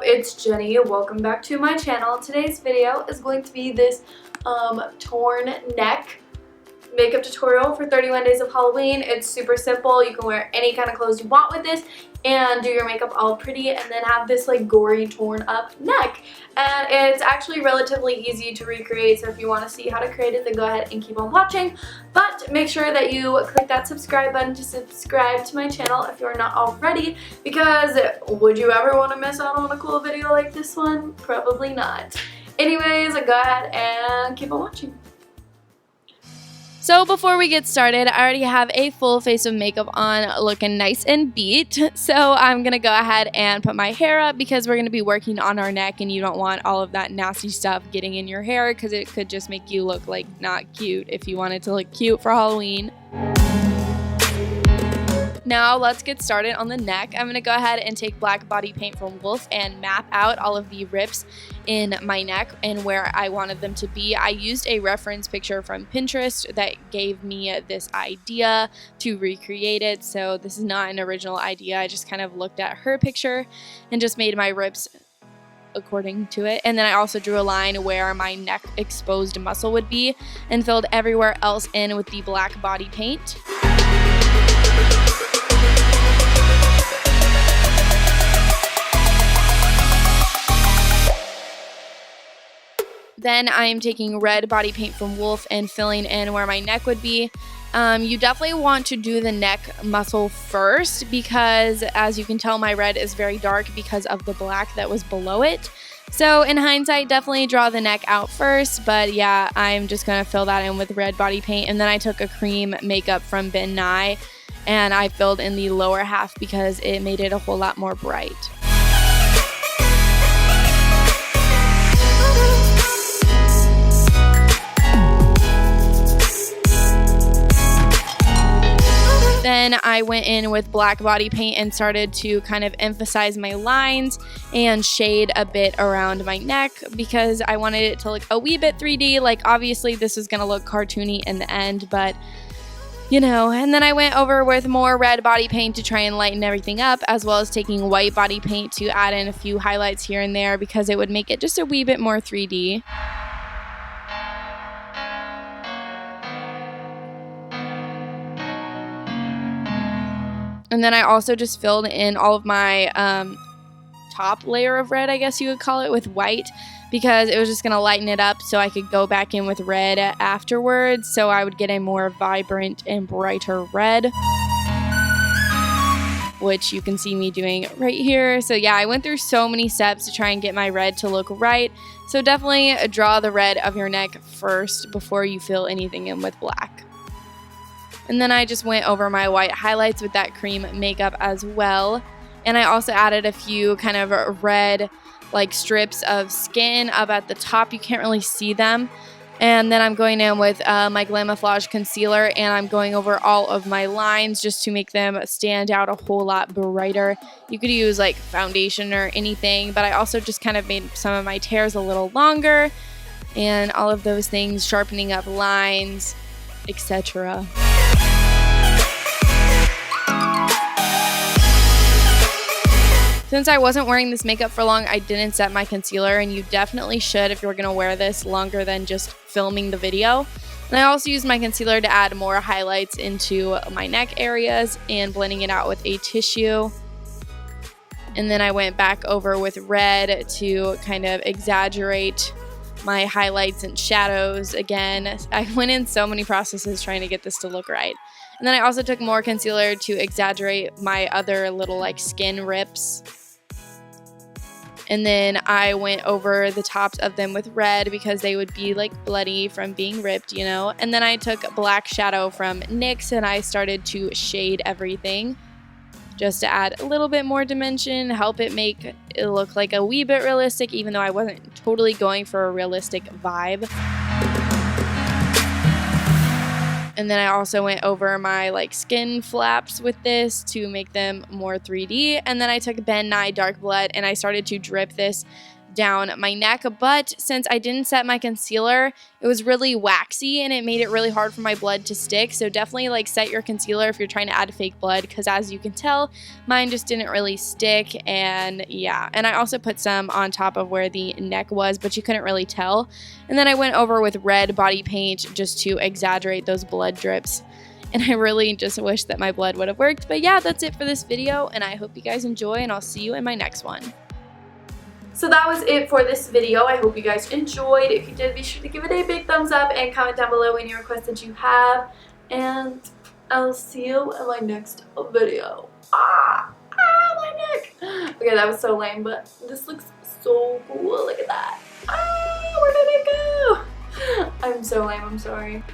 it's Jenny. Welcome back to my channel. Today's video is going to be this torn neck makeup tutorial for 31 days of Halloween. It's super simple. You can wear any kind of clothes you want with this and do your makeup all pretty and then have this like gory torn up neck. And it's actually relatively easy to recreate, so if you want to see how to create it, then go ahead and keep on watching. But make sure that you click that subscribe button to subscribe to my channel if you're not already, because would you ever want to miss out on a cool video like this one? Probably not. Anyways, go ahead and keep on watching. So before we get started, I already have a full face of makeup on, looking nice and beat. So I'm going to go ahead and put my hair up because we're going to be working on our neck and you don't want all of that nasty stuff getting in your hair because it could just make you look like not cute if you wanted to look cute for Halloween. Now let's get started on the neck. I'm going to go ahead and take black body paint from Wolf and map out all of the rips in my neck and where I wanted them to be. I used a reference picture from Pinterest that gave me this idea to recreate it. So this is not an original idea. I just kind of looked at her picture and just made my rips according to it. And then I also drew a line where my neck exposed muscle would be and filled everywhere else in with the black body paint. Then I'm taking red body paint from Wolf and filling in where my neck would be. You definitely want to do the neck muscle first because, as you can tell, my red is very dark because of the black that was below it. So in hindsight, definitely draw the neck out first, but yeah, I'm just going to fill that in with red body paint. And then I took a cream makeup from Ben Nye and I filled in the lower half because it made it a whole lot more bright. Then I went in with black body paint and started to kind of emphasize my lines and shade a bit around my neck because I wanted it to look a wee bit 3D. Like, obviously this is going to look cartoony in the end, but you know. And then I went over with more red body paint to try and lighten everything up, as well as taking white body paint to add in a few highlights here and there because it would make it just a wee bit more 3D. And then I also just filled in all of my top layer of red, I guess you would call it, with white because it was just going to lighten it up so I could go back in with red afterwards, so I would get a more vibrant and brighter red, which you can see me doing right here. So yeah, I went through so many steps to try and get my red to look right. So definitely draw the red of your neck first before you fill anything in with black. And then I just went over my white highlights with that cream makeup as well. And I also added a few kind of red like strips of skin up at the top. You can't really see them. And then I'm going in with my Glamoflauge concealer and I'm going over all of my lines just to make them stand out a whole lot brighter. You could use like foundation or anything, but I also just kind of made some of my tears a little longer and all of those things, sharpening up lines, etc. Since I wasn't wearing this makeup for long, I didn't set my concealer, and you definitely should if you're going to wear this longer than just filming the video. And I also used my concealer to add more highlights into my neck areas and blending it out with a tissue. And then I went back over with red to kind of exaggerate my highlights and shadows again. I went in so many processes trying to get this to look right. And then I also took more concealer to exaggerate my other little like skin rips. And then I went over the tops of them with red because they would be like bloody from being ripped, you know. And then I took black shadow from NYX and I started to shade everything just to add a little bit more dimension, help it make it look like a wee bit realistic, even though I wasn't totally going for a realistic vibe. And then I also went over my like skin flaps with this to make them more 3D. And then I took Ben Nye Dark Blood and I started to drip this down my neck, but since I didn't set my concealer, it was really waxy and it made it really hard for my blood to stick. So definitely like set your concealer if you're trying to add fake blood, because as you can tell, mine just didn't really stick. And yeah, and I also put some on top of where the neck was, but you couldn't really tell. And then I went over with red body paint just to exaggerate those blood drips. And I really just wish that my blood would have worked. But yeah, that's it for this video, and I hope you guys enjoy, and I'll see you in my next one. So that was it for this video. I hope you guys enjoyed. If you did, be sure to give it a big thumbs up and comment down below any requests that you have. And I'll see you in my next video. My neck. Okay, that was so lame, but this looks so cool. Look at that. Where did it go? I'm so lame. I'm sorry.